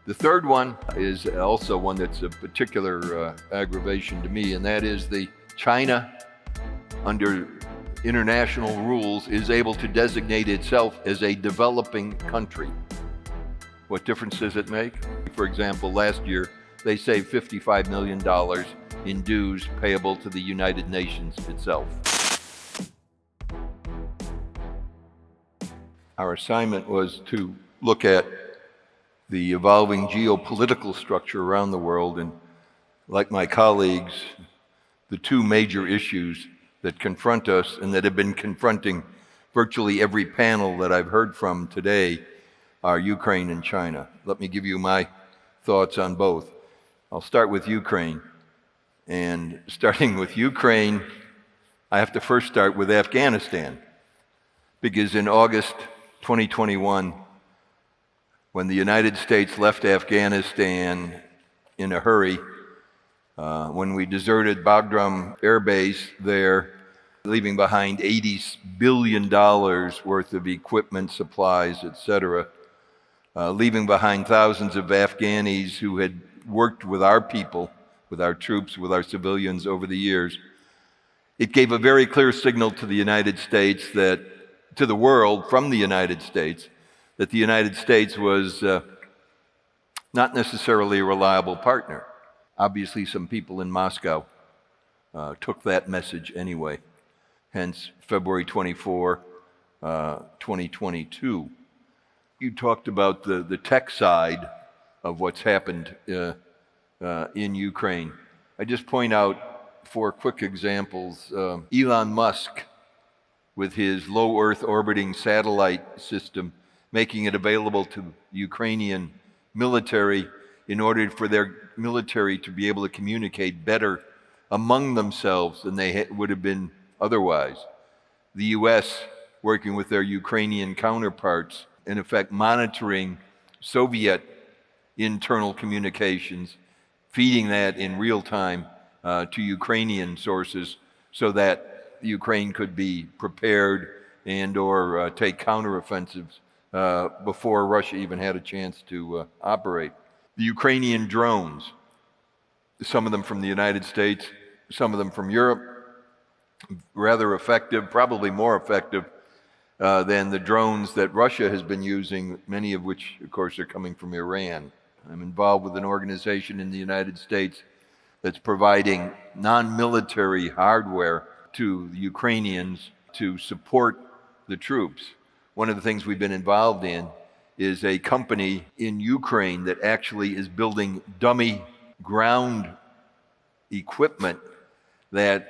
The third one is also one that's a particular aggravation to me, and that is China, under international rules, is able to designate itself as a developing country. What difference does it make? For example, last year, they saved $55 million in dues payable to the United Nations itself. Our assignment was to look at the evolving geopolitical structure around the world, and like my colleagues, the two major issues that confront us and that have been confronting virtually every panel that I've heard from today are Ukraine and China. Let me give you my thoughts on both. I'll start with Ukraine. And starting with Ukraine, I have to first start with Afghanistan, because in August 2021, when the United States left Afghanistan in a hurry, when we deserted Bagram Air Base there, leaving behind $80 billion worth of equipment, supplies, etc., leaving behind thousands of Afghanis who had worked with our people, with our troops, with our civilians over the years, it gave a very clear signal to the United States that, to the world from the United States, that the United States was not necessarily a reliable partner. Obviously, some people in Moscow took that message anyway. Hence, February 24, 2022. You talked about the tech side of what's happened in Ukraine. I just point out 4 quick examples. Elon Musk, with his low Earth orbiting satellite system, making it available to Ukrainian military in order for their military to be able to communicate better among themselves than they would have been otherwise. The US, working with their Ukrainian counterparts, in effect monitoring Soviet internal communications, feeding that in real time to Ukrainian sources so that Ukraine could be prepared and or take counteroffensives before Russia even had a chance to operate. The Ukrainian drones, some of them from the United States, some of them from Europe, rather effective, probably more effective than the drones that Russia has been using, many of which, of course, are coming from Iran. I'm involved with an organization in the United States that's providing non-military hardware to the Ukrainians to support the troops. One of the things we've been involved in is a company in Ukraine that actually is building dummy ground equipment that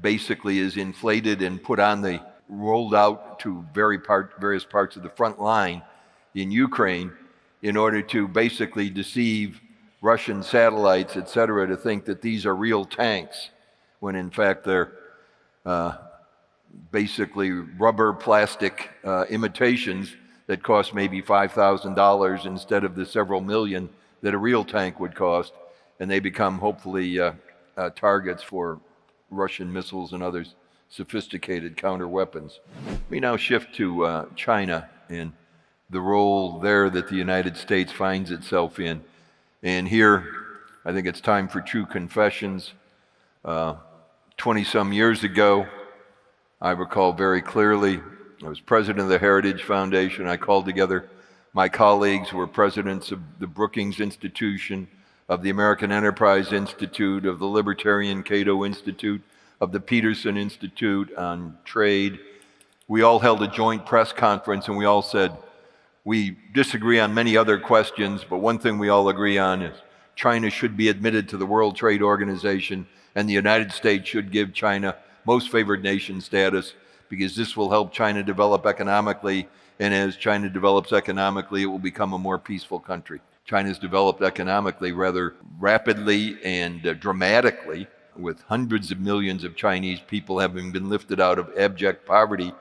basically is inflated and put on rolled out to various parts of the front line in Ukraine in order to basically deceive Russian satellites, etc., to think that these are real tanks, when in fact they're basically rubber plastic imitations that cost maybe $5,000 instead of the several million that a real tank would cost, and they become hopefully targets for Russian missiles and other sophisticated counter weapons. We now shift to China and the role there that the United States finds itself in. And here, I think it's time for true confessions. 20-some years ago, I recall very clearly, I was president of the Heritage Foundation. I called together my colleagues who were presidents of the Brookings Institution, of the American Enterprise Institute, of the Libertarian Cato Institute, of the Peterson Institute on Trade. We all held a joint press conference and we all said, we disagree on many other questions, but one thing we all agree on is China should be admitted to the World Trade Organization, and the United States should give China most favored nation status, because this will help China develop economically, and as China develops economically, it will become a more peaceful country. China's developed economically rather rapidly and dramatically, with hundreds of millions of Chinese people having been lifted out of abject poverty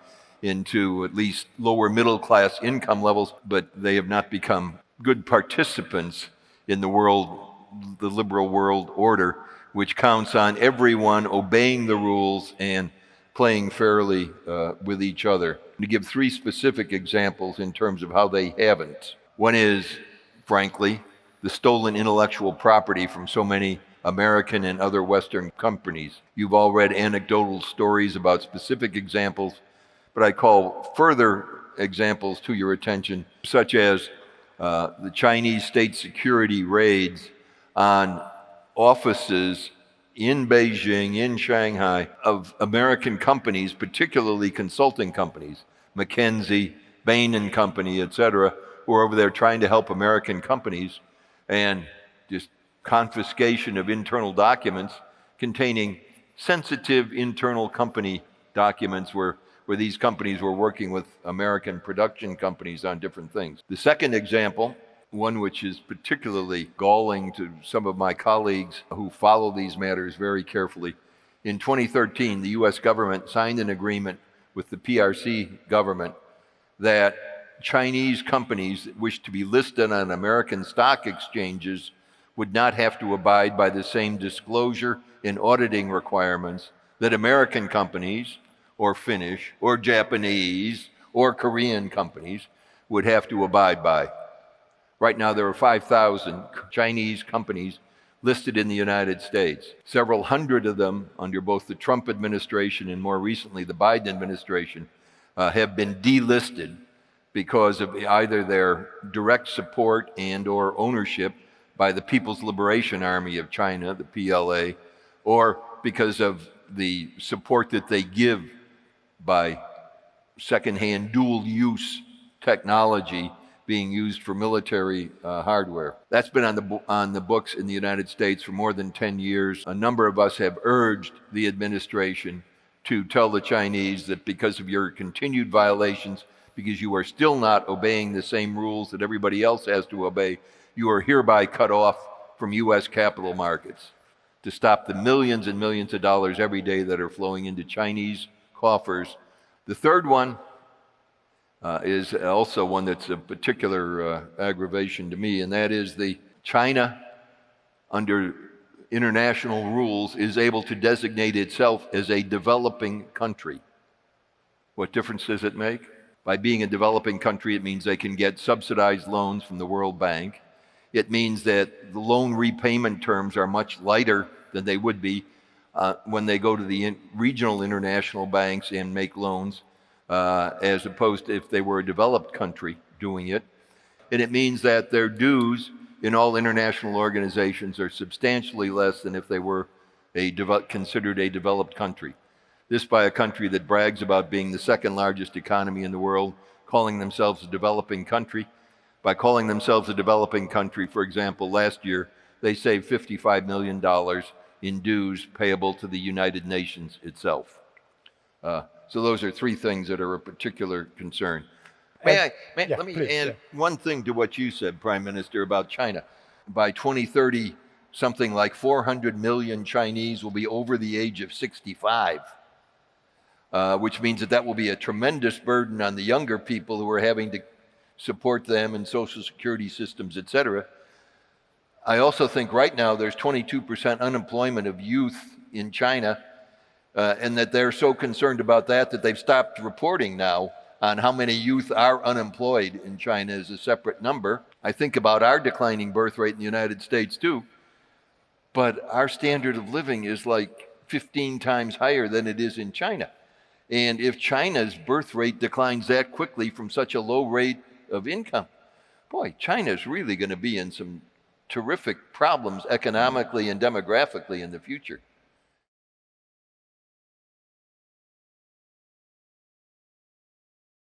into at least lower middle class income levels, but they have not become good participants in the liberal world order, which counts on everyone obeying the rules and playing fairly with each other. To give 3 specific examples in terms of how they haven't. One is, frankly, the stolen intellectual property from so many American and other Western companies. You've all read anecdotal stories about specific examples, but I call further examples to your attention, such as the Chinese state security raids on offices in Beijing, in Shanghai, of American companies, particularly consulting companies, McKinsey, Bain and Company, etc., who are over there trying to help American companies, and just confiscation of internal documents containing sensitive internal company documents where these companies were working with American production companies on different things. The second example, one which is particularly galling to some of my colleagues who follow these matters very carefully. In 2013, the US government signed an agreement with the PRC government that Chinese companies that wish to be listed on American stock exchanges would not have to abide by the same disclosure and auditing requirements that American companies, or Finnish, or Japanese, or Korean companies would have to abide by. Right now, there are 5,000 Chinese companies listed in the United States. Several hundred of them, under both the Trump administration and more recently the Biden administration, have been delisted because of either their direct support and or ownership by the People's Liberation Army of China, the PLA, or because of the support that they give by secondhand dual-use technology being used for military hardware. That's been on the books in the United States for more than 10 years. A number of us have urged the administration to tell the Chinese that because of your continued violations, because you are still not obeying the same rules that everybody else has to obey, you are hereby cut off from U.S. capital markets, to stop the millions and millions of dollars every day that are flowing into Chinese coffers. The third one is also one that's a particular aggravation to me, and that is the China, under international rules, is able to designate itself as a developing country. What difference does it make? By being a developing country, it means they can get subsidized loans from the World Bank. It means that the loan repayment terms are much lighter than they would be when they go to the regional international banks and make loans, as opposed to if they were a developed country doing it. And it means that their dues in all international organizations are substantially less than if they were considered a developed country. This by a country that brags about being the second largest economy in the world, calling themselves a developing country. By calling themselves a developing country, for example, last year, they saved $55 million in dues payable to the United Nations itself. So those are three things that are a particular concern. Let me add one thing to what you said, Prime Minister, about China. By 2030, something like 400 million Chinese will be over the age of 65. Which means that will be a tremendous burden on the younger people who are having to support them in social security systems, etc. I also think right now there's 22% unemployment of youth in China, and that they're so concerned about that they've stopped reporting now on how many youth are unemployed in China as a separate number. I think about our declining birth rate in the United States too, but our standard of living is like 15 times higher than it is in China. And if China's birth rate declines that quickly from such a low rate of income, boy, China's really going to be in some terrific problems economically and demographically in the future.